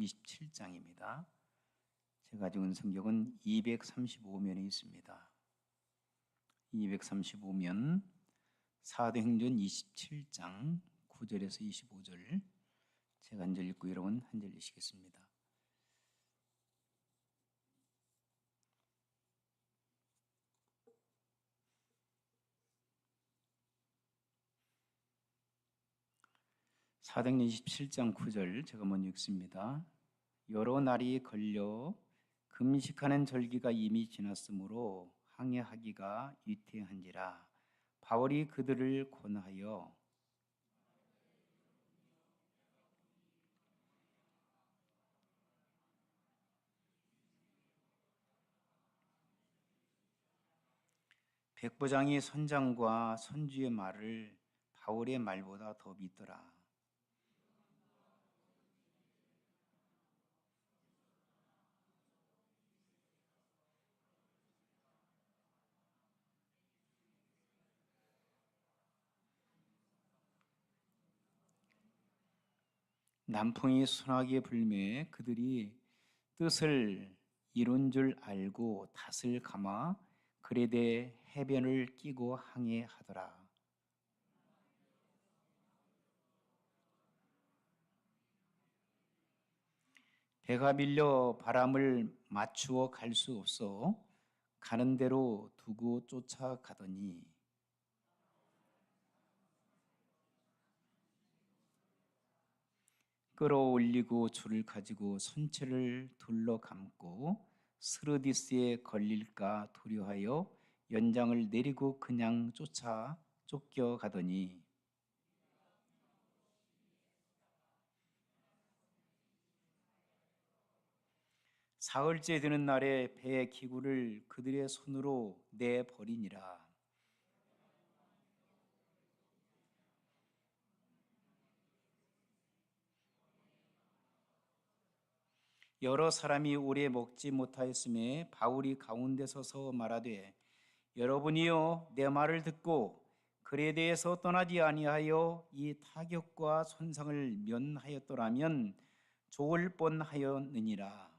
27장입니다. 제가 가지고 있는 성경은 235면에 있습니다. 235면 사도행전 27장 9절에서 25절 제가 한 절 읽고 여러분 한 절 읽으시겠습니다. 사도행전 27장 9절 제가 먼저 읽습니다. 여러 날이 걸려 금식하는 절기가 이미 지났으므로 항해하기가 위태한지라 바울이 그들을 권하여 백부장이 선장과 선주의 말을 바울의 말보다 더 믿더라. 남풍이 순하게 불매 그들이 뜻을 이룬 줄 알고 닷을 감아 그레데 해변을 끼고 항해하더라. 배가 밀려 바람을 맞추어 갈 수 없어 가는 대로 두고 쫓아가더니 끌어올리고 줄을 가지고 선체를 둘러 감고 스르디스에 걸릴까 두려하여 연장을 내리고 그냥 쫓겨가더니 사흘째 되는 날에 배의 기구를 그들의 손으로 내버리니라. 여러 사람이 오래 먹지 못하였음에 바울이 가운데 서서 말하되 여러분이여 내 말을 듣고 그레데에서 떠나지 아니하여 이 타격과 손상을 면하였더라면 좋을 뻔하였느니라.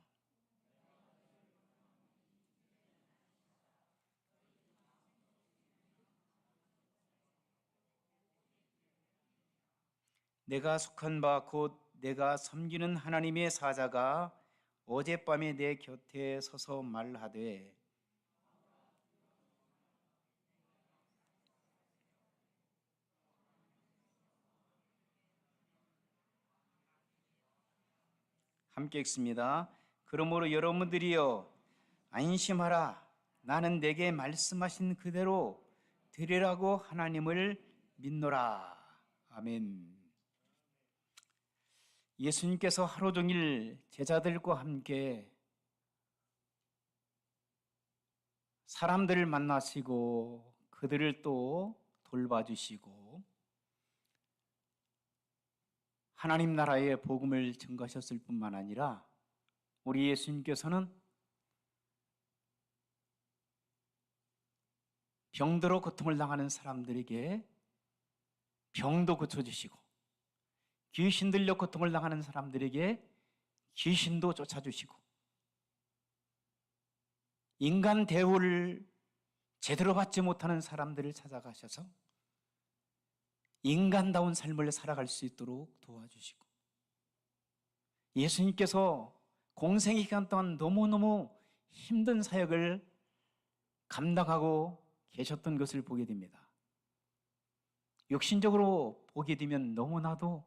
내가 속한 바 곧 내가 섬기는 하나님의 사자가 어젯밤에 내 곁에 서서 말하되 함께 읽습니다. 그러므로 여러분들이여 안심하라. 나는 내게 말씀하신 그대로 되리라고 하나님을 믿노라. 아멘. 예수님께서 하루 종일 제자들과 함께 사람들을 만나시고 그들을 또 돌봐주시고 하나님 나라의 복음을 전가하셨을 뿐만 아니라 우리 예수님께서는 병들어 고통을 당하는 사람들에게 병도 고쳐주시고 귀신 들려 고통을 당하는 사람들에게 귀신도 쫓아주시고 인간 대우를 제대로 받지 못하는 사람들을 찾아가셔서 인간다운 삶을 살아갈 수 있도록 도와주시고 예수님께서 공생의 기간 동안 너무너무 힘든 사역을 감당하고 계셨던 것을 보게 됩니다. 육신적으로 보게 되면 너무나도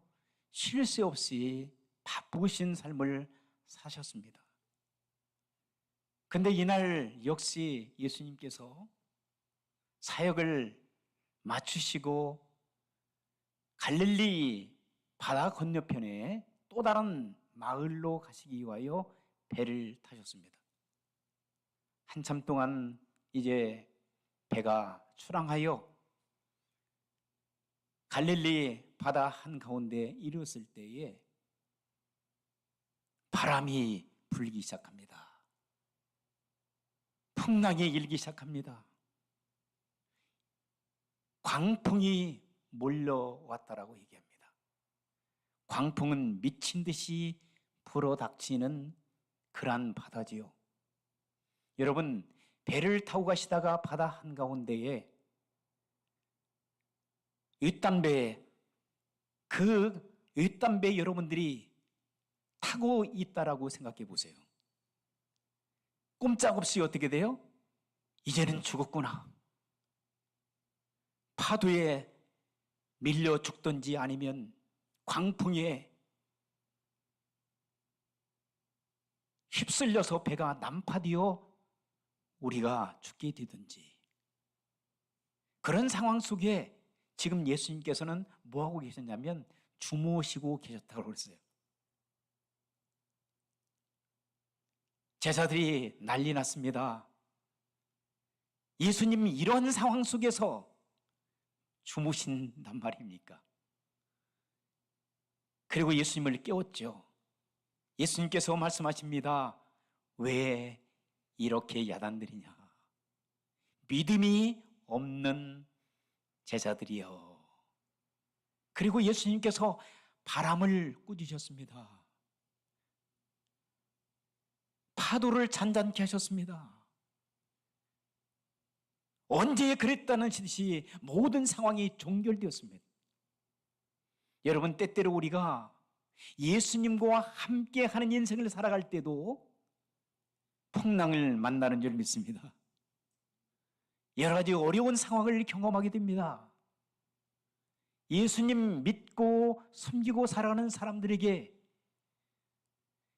쉴 새 없이 바쁘신 삶을 사셨습니다. 근데 이날 역시 예수님께서 사역을 마치시고 갈릴리 바다 건너편에 또 다른 마을로 가시기 위하여 배를 타셨습니다. 한참 동안 이제 배가 출항하여 갈릴리 바다 한가운데 이르렀을 때에 바람이 불기 시작합니다. 풍랑이 일기 시작합니다. 광풍이 몰려왔다라고 얘기합니다. 광풍은 미친 듯이 불어닥치는 그러한 바다지요. 여러분, 배를 타고 가시다가 바다 한가운데에 윗단배, 그 윗단배 여러분들이 타고 있다라고 생각해 보세요. 꼼짝없이 어떻게 돼요? 이제는 죽었구나. 파도에 밀려 죽든지 아니면 광풍에 휩쓸려서 배가 난파되어 우리가 죽게 되든지, 그런 상황 속에 지금 예수님께서는 뭐하고 계셨냐면 주무시고 계셨다고 그랬어요. 제자들이 난리 났습니다. 예수님이 이런 상황 속에서 주무신단 말입니까? 그리고 예수님을 깨웠죠. 예수님께서 말씀하십니다. 왜 이렇게 야단들이냐? 믿음이 없는 제자들이여. 그리고 예수님께서 바람을 꾸짖으셨습니다. 파도를 잔잔케 하셨습니다. 언제 그랬다는 듯이 모든 상황이 종결되었습니다. 여러분, 때때로 우리가 예수님과 함께 하는 인생을 살아갈 때도 풍랑을 만나는 줄 믿습니다. 여러 가지 어려운 상황을 경험하게 됩니다. 예수님 믿고 섬기고 살아가는 사람들에게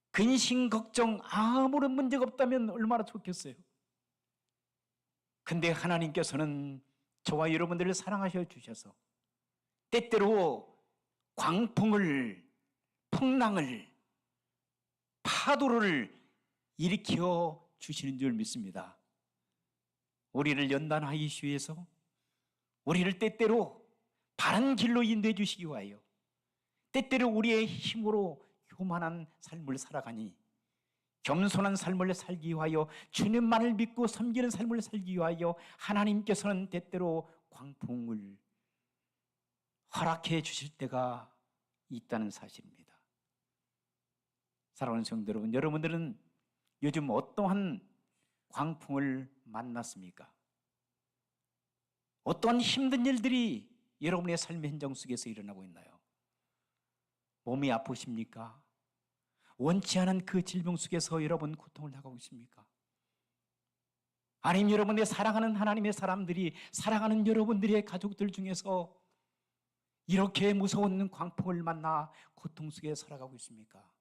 근심, 걱정 아무런 문제가 없다면 얼마나 좋겠어요. 근데 하나님께서는 저와 여러분들을 사랑하셔 주셔서 때때로 광풍을, 풍랑을, 파도를 일으켜 주시는 줄 믿습니다. 우리를 연단하기 위해서, 우리를 때때로 바른 길로 인도해 주시기 위하여, 때때로 우리의 힘으로 교만한 삶을 살아가니 겸손한 삶을 살기 위하여, 주님만을 믿고 섬기는 삶을 살기 위하여 하나님께서는 때때로 광풍을 허락해 주실 때가 있다는 사실입니다. 사랑하는 성도 여러분, 여러분들은 요즘 어떠한 광풍을 만났습니까? 어떠한 힘든 일들이 여러분의 삶의 현장 속에서 일어나고 있나요? 몸이 아프십니까? 원치 않은 그 질병 속에서 여러분 고통을 당하고 있습니까? 아니면 여러분의 사랑하는 하나님의 사람들이, 사랑하는 여러분들의 가족들 중에서 이렇게 무서운 광풍을 만나 고통 속에 살아가고 있습니까?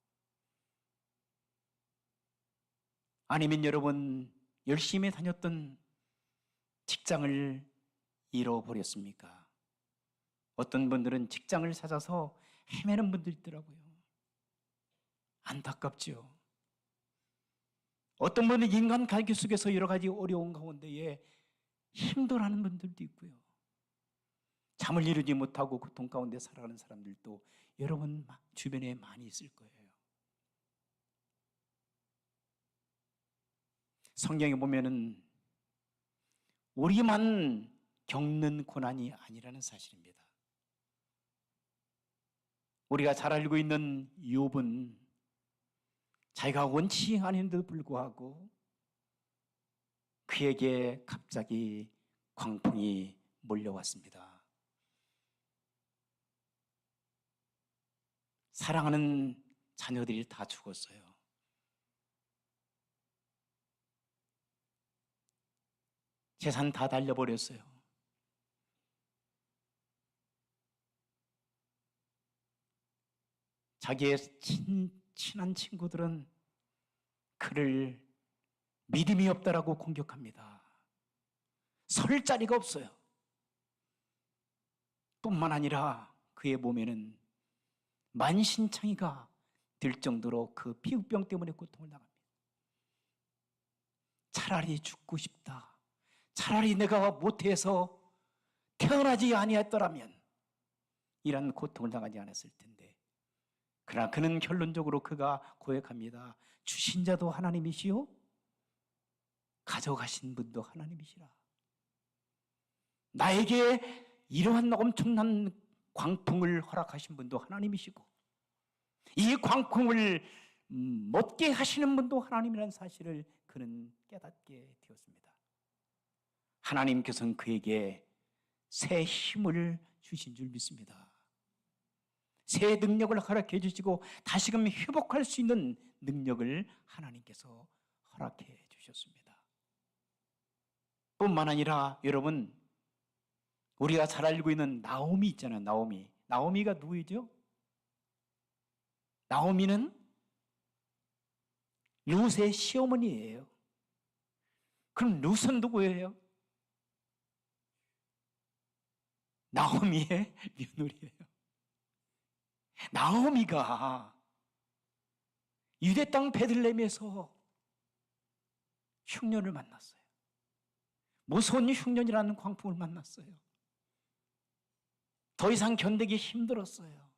아니면 여러분 열심히 다녔던 직장을 잃어버렸습니까? 어떤 분들은 직장을 찾아서 헤매는 분들 있더라고요. 안타깝죠. 어떤 분은 인간 관계 속에서 여러 가지 어려운 가운데에 힘들어하는 분들도 있고요. 잠을 이루지 못하고 고통 가운데 살아가는 사람들도 여러분 주변에 많이 있을 거예요. 성경에 보면은 우리만 겪는 고난이 아니라는 사실입니다. 우리가 잘 알고 있는 욥은 자기가 원치 않은데도 불구하고 그에게 갑자기 광풍이 몰려왔습니다. 사랑하는 자녀들이 다 죽었어요. 재산 다 달려버렸어요. 자기의 친한 친구들은 그를 믿음이 없다라고 공격합니다. 설 자리가 없어요. 뿐만 아니라 그의 몸에는 만신창이가 들 정도로 그 피부병 때문에 고통을 당합니다. 차라리 죽고 싶다. 차라리 내가 못해서 태어나지 아니했더라면 이런 고통을 당하지 않았을 텐데. 그러나 그는 결론적으로 그가 고백합니다. 주신 자도 하나님이시요 가져가신 분도 하나님이시라. 나에게 이러한 엄청난 광풍을 허락하신 분도 하나님이시고 이 광풍을 못게 하시는 분도 하나님이라는 사실을 그는 깨닫게 되었습니다. 하나님께서는 그에게 새 힘을 주신 줄 믿습니다. 새 능력을 허락해 주시고 다시금 회복할 수 있는 능력을 하나님께서 허락해 주셨습니다. 뿐만 아니라 여러분, 우리가 잘 알고 있는 나오미 있잖아요. 나오미가 누구이죠? 나오미는 룻의 시어머니예요. 그럼 룻은 누구예요? 나오미의 며느리예요. 나오미가 유대 땅 베들레헴에서 흉년을 만났어요. 무서운 흉년이라는 광풍을 만났어요. 더 이상 견디기 힘들었어요.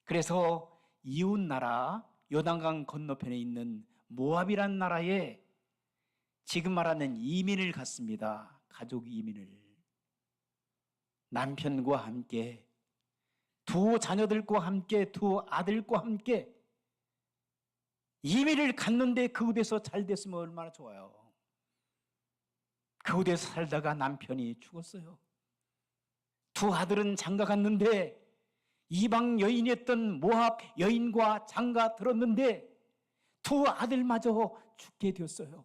그래서 이웃 나라 요단강 건너편에 있는 모압이라는 나라에 지금 말하는 이민을 갔습니다. 가족 이민을. 남편과 함께, 두 자녀들과 함께, 두 아들과 함께 이민을 갔는데 그곳에서 잘 됐으면 얼마나 좋아요. 그곳에서 살다가 남편이 죽었어요. 두 아들은 장가 갔는데 이방 여인이었던 모압 여인과 장가 들었는데 두 아들마저 죽게 되었어요.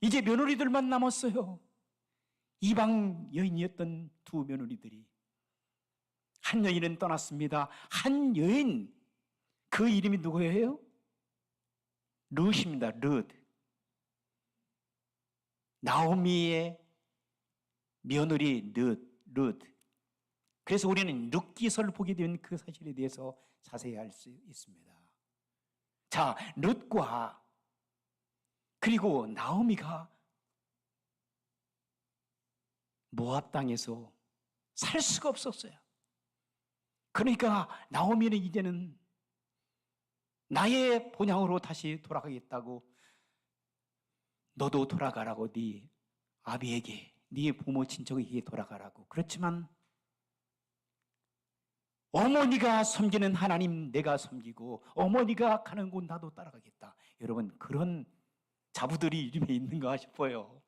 이제 며느리들만 남았어요. 이방 여인이었던 두 며느리들이. 한 여인은 떠났습니다. 한 여인, 그 이름이 누구예요? 룻입니다. 룻. 나오미의 며느리 룻. 그래서 우리는 룻기서를 보게 된 그 사실에 대해서 자세히 알 수 있습니다. 자, 룻과 그리고 나오미가 모압 땅에서 살 수가 없었어요. 그러니까 나오미는 이제는 나의 본향으로 다시 돌아가겠다고, 너도 돌아가라고, 네 아비에게, 네 부모 친척에게 돌아가라고. 그렇지만 어머니가 섬기는 하나님 내가 섬기고 어머니가 가는 곳 나도 따라가겠다. 여러분, 그런 자부들이 이름에 있는가 싶어요.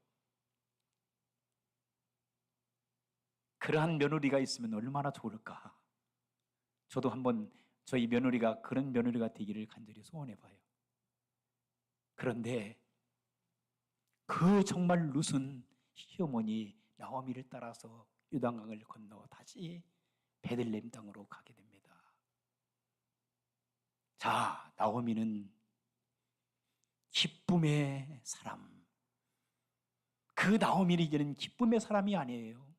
그러한 며느리가 있으면 얼마나 좋을까. 저도 한번 저희 며느리가 그런 며느리가 되기를 간절히 소원해 봐요. 그런데 그 정말 룻은 시어머니 나오미를 따라서 요단강을 건너 다시 베들레헴 땅으로 가게 됩니다. 자, 나오미는 기쁨의 사람. 그 나오미는 이제는 기쁨의 사람이 아니에요.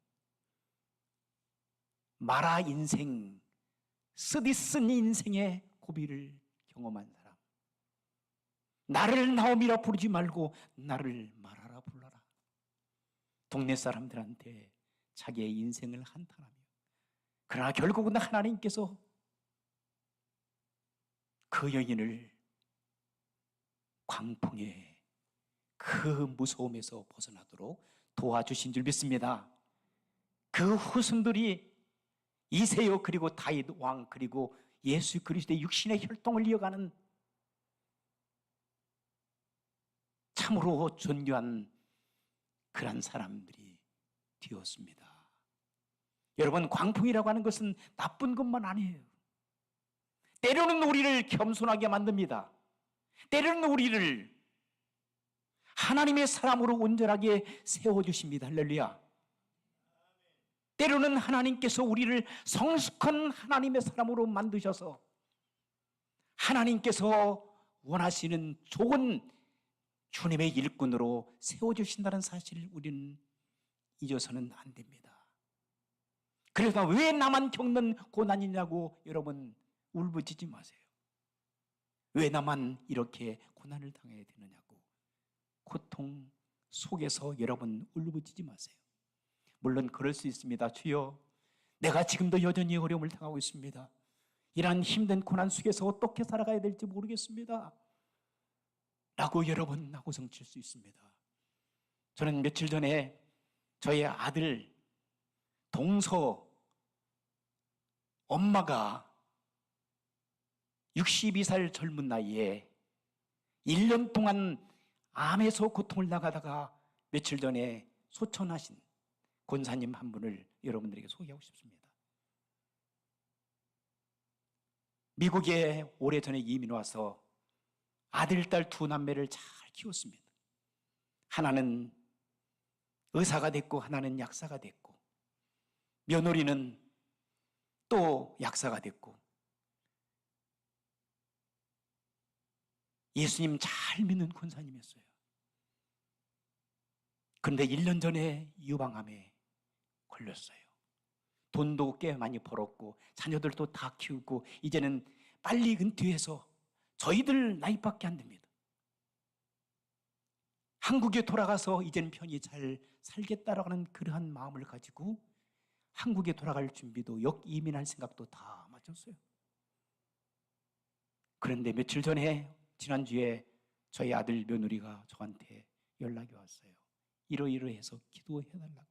마라 인생, 쓰디쓴 인생의 고비를 경험한 사람. 나를 나오미라 부르지 말고 나를 마라라 불러라. 동네 사람들한테 자기의 인생을 한탄하며, 그러나 결국은 하나님께서 그 여인을 광풍의 그 무서움에서 벗어나도록 도와주신 줄 믿습니다. 그 후손들이 이세요, 그리고 다윗 왕, 그리고 예수 그리스도의 육신의 혈통을 이어가는 참으로 존귀한 그런 사람들이 되었습니다. 여러분, 광풍이라고 하는 것은 나쁜 것만 아니에요. 때로는 우리를 겸손하게 만듭니다. 때로는 우리를 하나님의 사람으로 온전하게 세워주십니다. 할렐루야. 때로는 하나님께서 우리를 성숙한 하나님의 사람으로 만드셔서 하나님께서 원하시는 좋은 주님의 일꾼으로 세워주신다는 사실을 우리는 잊어서는 안 됩니다. 그래서 왜 나만 겪는 고난이냐고 여러분 울부짖지 마세요. 왜 나만 이렇게 고난을 당해야 되느냐고 고통 속에서 여러분 울부짖지 마세요. 물론 그럴 수 있습니다. 주여, 내가 지금도 여전히 어려움을 당하고 있습니다. 이러한 힘든 고난 속에서 어떻게 살아가야 될지 모르겠습니다. 라고 여러분 나고성칠 수 있습니다. 저는 며칠 전에 저희 아들 동서 엄마가 62살 젊은 나이에 1년 동안 암에서 고통을 나가다가 며칠 전에 소천하신 권사님 한 분을 여러분들에게 소개하고 싶습니다. 미국에 오래전에 이민 와서 아들, 딸 두 남매를 잘 키웠습니다. 하나는 의사가 됐고 하나는 약사가 됐고 며느리는 또 약사가 됐고 예수님 잘 믿는 권사님이었어요. 그런데 1년 전에 유방암에 걸렸어요. 돈도 꽤 많이 벌었고 자녀들도 다 키우고 이제는 빨리 은퇴해서 저희들 나이밖에 안 됩니다. 한국에 돌아가서 이제는 편히 잘 살겠다라고 하는 그러한 마음을 가지고 한국에 돌아갈 준비도 역이민할 생각도 다 마쳤어요. 그런데 며칠 전에 지난주에 저희 아들 며느리가 저한테 연락이 왔어요. 이러이러해서 기도해달라고.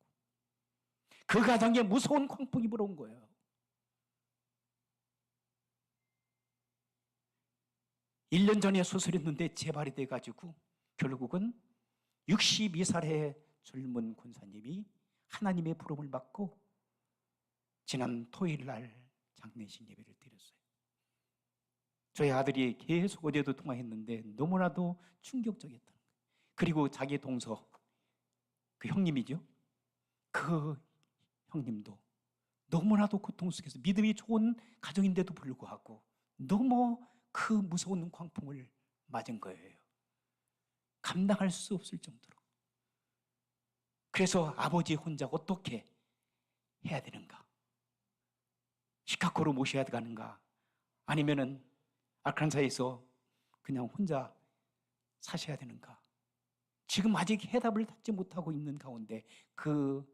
그 가정에 무서운 광풍이 불어온 거예요. 일 년 전에 수술했는데 재발이 돼가지고 결국은 62살의 젊은 권사님이 하나님의 부름을 받고 지난 토요일 날 장례식 예배를 드렸어요. 저희 아들이 계속 어제도 통화했는데 너무나도 충격적이었다는 거예요. 그리고 자기 동서, 그 형님이죠. 그 형님도 너무나도 고통 속에서 믿음이 좋은 가정인데도 불구하고 너무 그 무서운 광풍을 맞은 거예요. 감당할 수 없을 정도로. 그래서 아버지 혼자 어떻게 해야 되는가? 시카고로 모셔야 가는가? 아니면은 아칸사에서 그냥 혼자 사셔야 되는가? 지금 아직 해답을 찾지 못하고 있는 가운데 그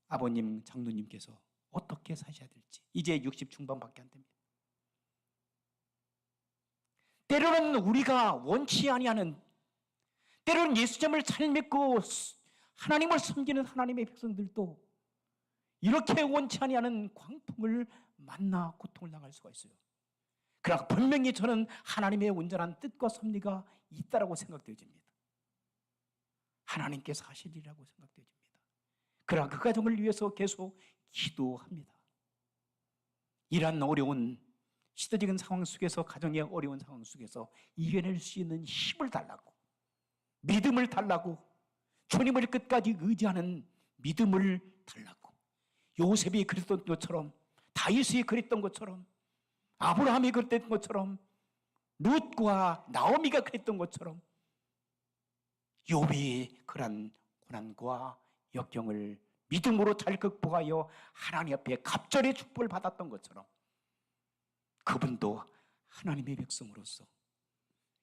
아버님, 장로님께서 어떻게 사셔야 될지 이제 60 중반밖에 안 됩니다. 때로는 우리가 원치 아니하는, 때로는 예수님을 잘 믿고 하나님을 섬기는 하나님의 백성들도 이렇게 원치 아니하는 광풍을 만나 고통을 당할 수가 있어요. 그러나 분명히 저는 하나님의 온전한 뜻과 섭리가 있다라고 생각되어집니다. 하나님께서 하시리라고 생각되어집니다. 그러나 그 가정을 위해서 계속 기도합니다. 이러한 어려운 시대적인 상황 속에서, 가정의 어려운 상황 속에서 이겨낼 수 있는 힘을 달라고, 믿음을 달라고, 주님을 끝까지 의지하는 믿음을 달라고, 요셉이 그랬던 것처럼, 다윗이 그랬던 것처럼, 아브라함이 그랬던 것처럼, 룻과 나오미가 그랬던 것처럼 욥이 그런 고난과 역경을 믿음으로 잘 극복하여 하나님 앞에 갑절의 축복을 받았던 것처럼 그분도 하나님의 백성으로서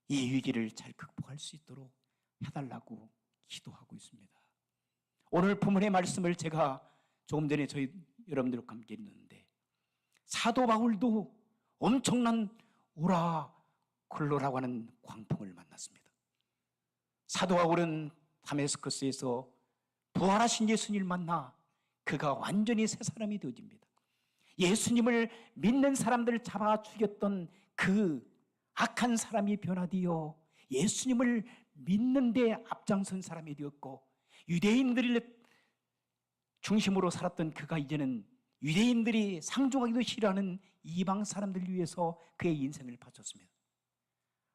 이 위기를 잘 극복할 수 있도록 해달라고 기도하고 있습니다. 오늘 본문의 말씀을 제가 조금 전에 저희 여러분들과 함께 읽는데, 사도 바울도 엄청난 오라클로라고 하는 광풍을 만났습니다. 사도 바울은 다메스커스에서 부활하신 예수님을 만나 그가 완전히 새 사람이 되어집니다. 예수님을 믿는 사람들을 잡아 죽였던 그 악한 사람이 변화되어 예수님을 믿는 데 앞장선 사람이 되었고, 유대인들을 중심으로 살았던 그가 이제는 유대인들이 상종하기도 싫어하는 이방 사람들을 위해서 그의 인생을 바쳤습니다.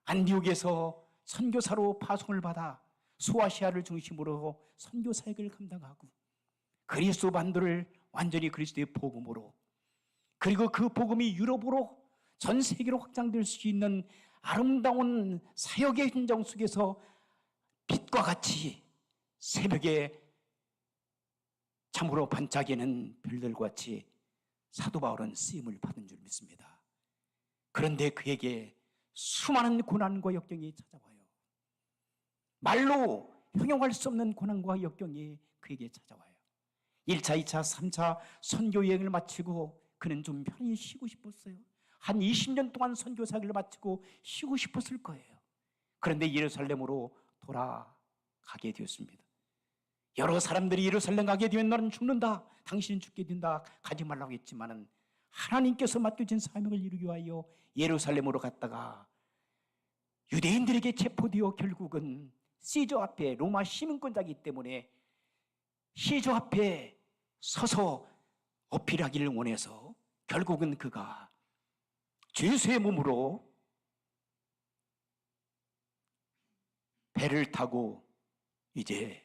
안디옥에서 선교사로 파송을 받아 소아시아를 중심으로 선교 사역을 감당하고 그리스도 반도를 완전히 그리스도의 복음으로, 그리고 그 복음이 유럽으로 전 세계로 확장될 수 있는 아름다운 사역의 현장 속에서 빛과 같이 새벽에 참으로 반짝이는 별들과 같이 사도 바울은 쓰임을 받은 줄 믿습니다. 그런데 그에게 수많은 고난과 역경이 찾아와요. 말로 형용할 수 없는 고난과 역경이 그에게 찾아와요. 1차, 2차, 3차 선교 여행을 마치고 그는 좀 편히 쉬고 싶었어요. 한 20년 동안 선교 사역을 마치고 쉬고 싶었을 거예요. 그런데 예루살렘으로 돌아가게 되었습니다. 여러 사람들이 예루살렘 가게 되면 너는 죽는다, 당신은 죽게 된다, 가지 말라고 했지만은 하나님께서 맡겨진 사명을 이루기 위하여 예루살렘으로 갔다가 유대인들에게 체포되어 결국은 시저 앞에, 로마 시민권자이기 때문에 시저 앞에 서서 어필하기를 원해서 결국은 그가 죄수의 몸으로 배를 타고 이제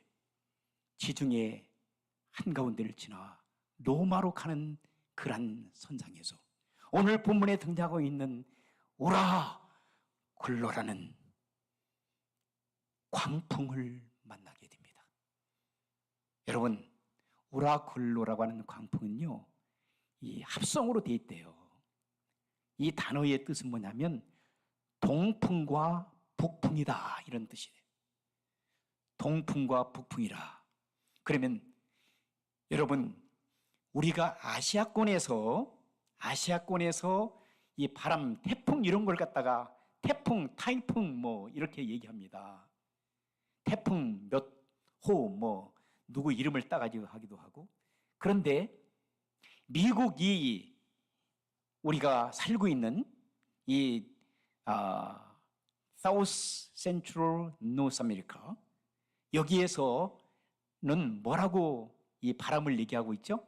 지중해 한가운데를 지나 로마로 가는 그런 선상에서 오늘 본문에 등장하고 있는 오라굴로라는 광풍을 만나게 됩니다. 여러분, 오라굴로라고 하는 광풍은요, 이 합성어로 되어 있대요. 이 단어의 뜻은 뭐냐면 동풍과 북풍이다, 이런 뜻이에요. 동풍과 북풍이라. 그러면 여러분, 우리가 아시아권에서 이 바람, 태풍 이런 걸 갖다가 태풍, 타이풍 뭐 이렇게 얘기합니다. 태풍 몇 호 뭐 누구 이름을 따가지고 하기도 하고. 그런데 미국이 우리가 살고 있는 이 South Central North America, 여기에서는 뭐라고 이 바람을 얘기하고 있죠?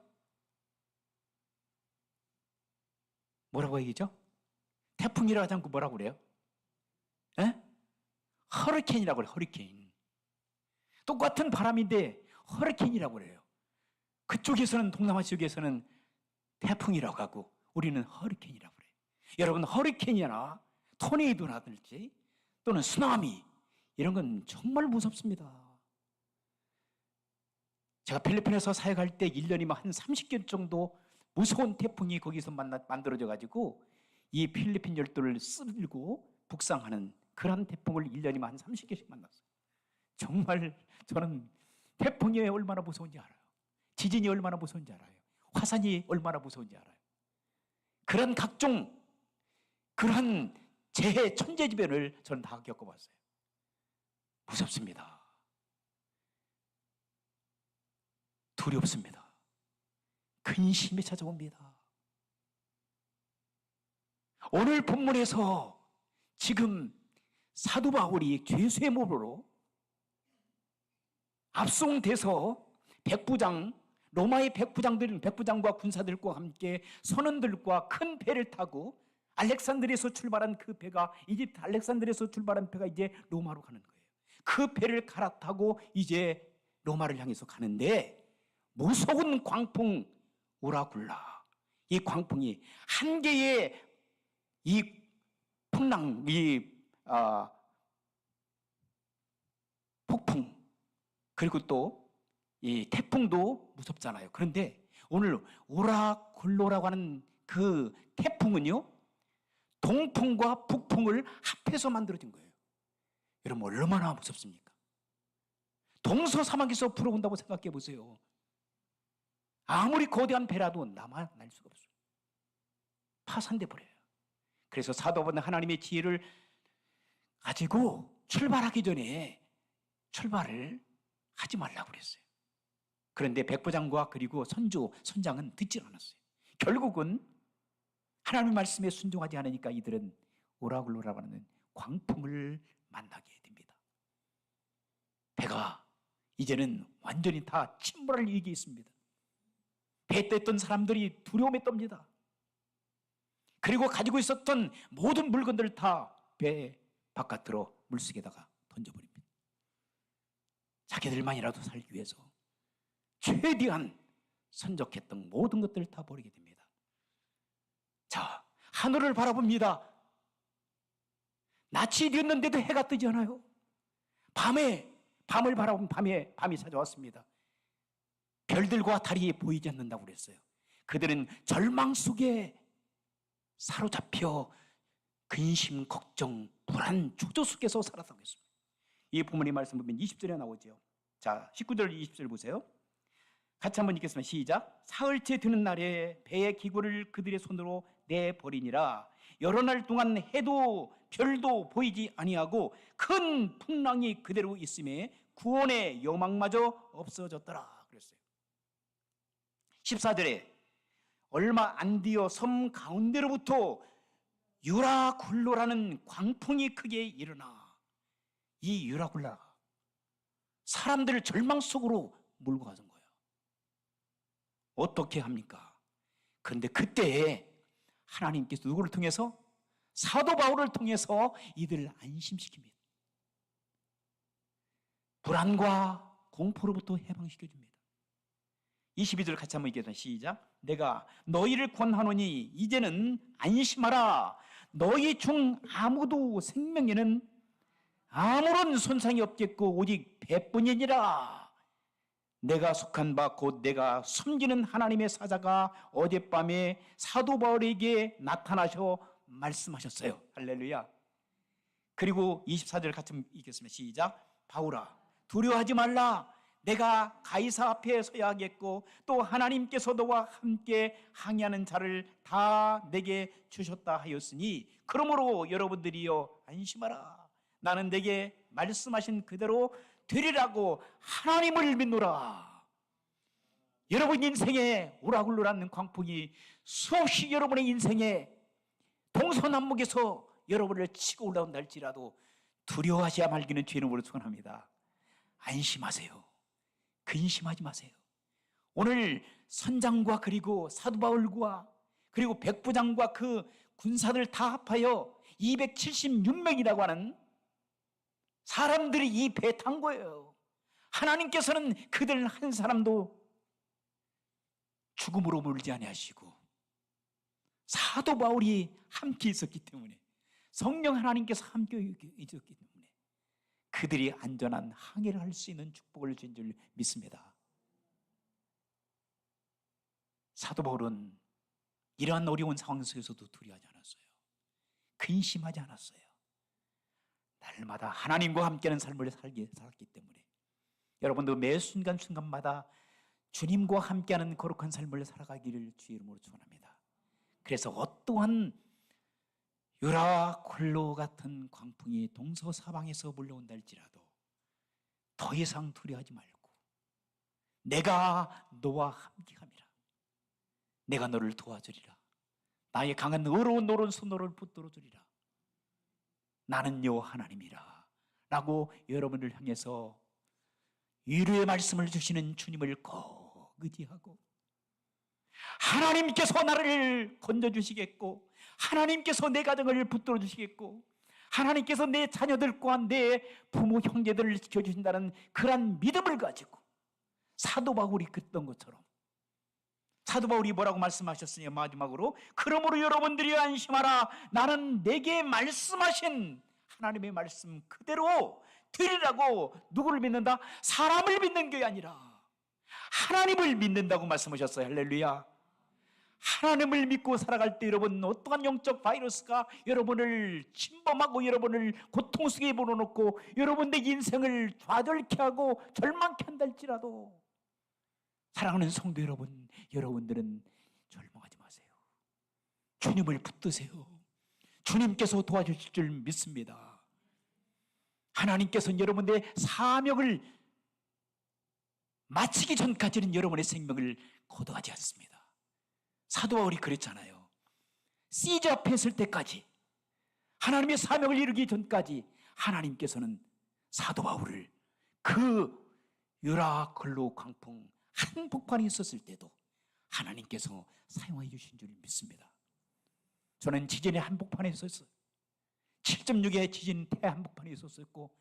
뭐라고 얘기죠? 태풍이라 하지 않고 뭐라고 그래요? 에? 허리케인이라고 그래요. 허리케인. 똑같은 바람인데 허리케인이라고 그래요. 그쪽에서는, 동남아 지역에서는 태풍이라고 하고 우리는 허리케인이라고 그래요. 여러분, 허리케인이나 토네이도라든지 또는 쓰나미 이런 건 정말 무섭습니다. 제가 필리핀에서 사역할 때 1년이면 한 30개 정도 무서운 태풍이 거기서 만들어져 가지고 이 필리핀 열도를 쓸고 북상하는 그런 태풍을 1년이면 한 30개씩 만났어요. 정말 저는 태풍이 얼마나 무서운지 알아요. 지진이 얼마나 무서운지 알아요. 화산이 얼마나 무서운지 알아요. 그런 각종 그런 재해, 천재지변을 저는 다 겪어봤어요. 무섭습니다. 두렵습니다. 근심이 찾아옵니다. 오늘 본문에서 지금 사도 바울이 죄수의 몸으로 압송돼서 백부장, 로마의 백부장과 군사들과 함께 선원들과 큰 배를 타고 알렉산드리아에서 출발한 그 배가, 이집트 알렉산드리아에서 출발한 배가 이제 로마로 가는 거예요. 그 배를 갈아타고 이제 로마를 향해서 가는데 무서운 광풍 오라굴라, 이 광풍이 한 개의 이 풍랑, 폭풍, 그리고 또 이 태풍도 무섭잖아요. 그런데 오늘 오라굴로라고 하는 그 태풍은요, 동풍과 북풍을 합해서 만들어진 거예요. 여러분, 얼마나 무섭습니까? 동서사막에서 불어온다고 생각해 보세요. 아무리 거대한 배라도 남아 날 수가 없어요. 파산돼 버려요. 그래서 사도 바울은 하나님의 지혜를 가지고 출발하기 전에 출발을 하지 말라고 그랬어요. 그런데 백부장과 그리고 선장은 듣지 않았어요. 결국은 하나님의 말씀에 순종하지 않으니까 이들은 오라굴로라고 하는 광풍을 만나게 됩니다. 배가 이제는 완전히 다 침몰할 위기에 있습니다. 배에 떴던 사람들이 두려움에 떱니다. 그리고 가지고 있었던 모든 물건들을 다 배 바깥으로 물속에다가 던져버립니다. 자기들만이라도 살기 위해서 최대한 선적했던 모든 것들을 다 버리게 됩니다. 자, 하늘을 바라봅니다. 낯이 되었는데도 해가 뜨지 않아요. 밤을 바라보면 밤이 찾아왔습니다. 별들과 달이 보이지 않는다고 그랬어요. 그들은 절망 속에 사로잡혀 근심, 걱정, 불안, 초조 속에서 살았다고 했습니다. 이 부모님 말씀 보면 20절에 나오죠. 자, 19절, 20절 보세요. 같이 한번 읽겠습니다. 시작. 사흘째 되는 날에 배의 기구를 그들의 손으로 내버리니라. 여러 날 동안 해도 별도 보이지 아니하고 큰 풍랑이 그대로 있음에 구원의 여망마저 없어졌더라 그랬어요. 14절에 얼마 안 되어 섬 가운데로부터 유라굴로라는 광풍이 크게 일어나 이 유라굴라가 사람들을 절망 속으로 몰고 가는 거예요. 어떻게 합니까? 그런데 그때에 하나님께서 누구를 통해서? 사도 바울을 통해서 이들을 안심시킵니다. 불안과 공포로부터 해방시켜줍니다. 22절 같이 한번 읽겠습니다. 시작. 내가 너희를 권하노니 이제는 안심하라. 너희 중 아무도 생명에는 아무런 손상이 없겠고 오직 배뿐이니라. 내가 속한 바 곧 내가 섬기는 하나님의 사자가 어젯밤에 사도 바울에게 나타나셔 말씀하셨어요. 할렐루야. 그리고 24절 같이 읽겠습니다. 시작. 바울아 두려워하지 말라. 내가 가이사 앞에 서야 하겠고 또 하나님께서 너와 함께 항해하는 자를 다 내게 주셨다 하였으니 그러므로 여러분들이여 안심하라. 나는 내게 말씀하신 그대로 되리라고 하나님을 믿노라. 여러분 인생에 오라굴로라는 광풍이 수없이 여러분의 인생에 동서남북에서 여러분을 치고 올라온다 할지라도 두려워하지 말기는 주의 이름으로 축원합니다. 안심하세요. 근심하지 마세요. 오늘 선장과 그리고 사도 바울과 그리고 백부장과 그 군사들 다 합하여 276명이라고 하는 사람들이 이 배에 탄 거예요. 하나님께서는 그들 한 사람도 죽음으로 몰지 아니하시고 사도 바울이 함께 있었기 때문에 성령 하나님께서 함께 있었기 때문에 그들이 안전한 항해를 할 수 있는 축복을 주신 줄 믿습니다. 사도 바울은 이러한 어려운 상황 속에서도 두려워하지 않았어요. 근심하지 않았어요. 날마다 하나님과 함께하는 삶을 살았기 때문에 여러분도 매 순간순간마다 주님과 함께하는 거룩한 삶을 살아가기를 주의 이름으로 축원합니다. 그래서 어떠한 유라굴로 같은 광풍이 동서사방에서 몰려온다 할지라도 더 이상 두려워하지 말고 내가 너와 함께함이라. 내가 너를 도와주리라. 나의 강한 의로운 오른손 너를 붙들어주리라. 나는요 하나님이라 라고 여러분을 향해서 위로의 말씀을 주시는 주님을 꼭 의지하고 하나님께서 나를 건져주시겠고 하나님께서 내 가정을 붙들어 주시겠고 하나님께서 내 자녀들과 내 부모 형제들을 지켜주신다는 그런 믿음을 가지고 사도 바울이 그랬던 것처럼 사도 바울이 뭐라고 말씀하셨으니 마지막으로 그러므로 여러분들이 안심하라. 나는 내게 말씀하신 하나님의 말씀 그대로 드리라고. 누구를 믿는다? 사람을 믿는 게 아니라 하나님을 믿는다고 말씀하셨어요. 할렐루야. 하나님을 믿고 살아갈 때 여러분 어떠한 영적 바이러스가 여러분을 침범하고 여러분을 고통 속에 몰아넣고 여러분의 인생을 좌절케 하고 절망케 한다 할지라도 사랑하는 성도 여러분, 여러분들은 절망하지 마세요. 주님을 붙드세요. 주님께서 도와주실 줄 믿습니다. 하나님께서는 여러분의 사명을 마치기 전까지는 여러분의 생명을 거둬하지 않습니다. 사도 바울이 그랬잖아요. 시저 앞에 있을 때까지 하나님의 사명을 이루기 전까지 하나님께서는 사도 바울을 그 유라굴로 광풍 한복판에 있었을 때도 하나님께서 사용해 주신 줄 믿습니다. 저는 지진의 한복판에 있었어요. 7.6의 지진 대한복판에 있었고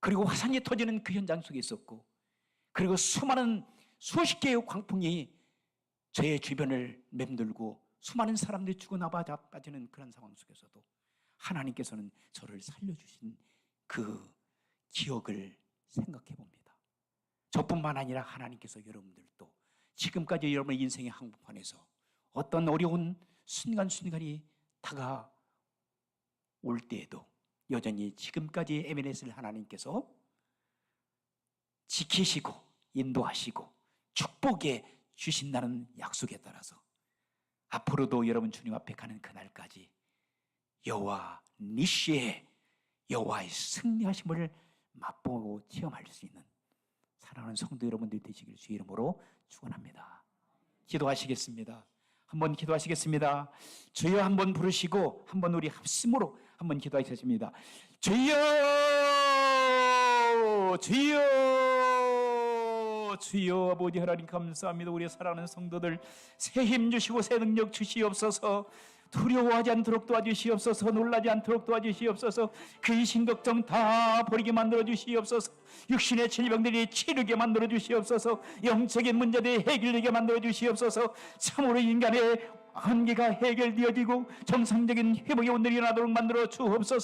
그리고 화산이 터지는 그 현장 속에 있었고 그리고 수많은 수십 개의 광풍이 저의 주변을 맴돌고 수많은 사람들이 죽어나가 빠지는 그런 상황 속에서도 하나님께서는 저를 살려주신 그 기억을 생각해 봅니다. 저뿐만 아니라 하나님께서 여러분들도 지금까지 여러분의 인생의 한복판에서 어떤 어려운 순간순간이 다가올 때에도 여전히 지금까지 MNS를 하나님께서 지키시고 인도하시고 축복해 주신다는 약속에 따라서 앞으로도 여러분 주님 앞에 가는 그날까지 여호와 니시의 여호와의 승리하심을 맛보고 체험할 수 있는 사랑하는 성도 여러분들 되시길 주의 이름으로 축원합니다. 기도하시겠습니다. 한번 기도하시겠습니다. 주여 한번 부르시고 한번 우리 합심으로 한번 기도하시겠습니다. 주여, 주여, 주여. 아버지 하나님 감사합니다. 우리 사랑하는 성도들 새 힘 주시고 새 능력 주시옵소서. 두려워하지 않도록 도와주시옵소서. 놀라지 않도록 도와주시옵소서. 근심 걱정 다 버리게 만들어 주시옵소서. 육신의 질병들이 치르게 만들어 주시옵소서. 영적인 문제들이 해결되게 만들어 주시옵소서. 참으로 인간의 한계가 해결되어지고 정상적인 회복의 온들이 일어나도록 만들어 주옵소서.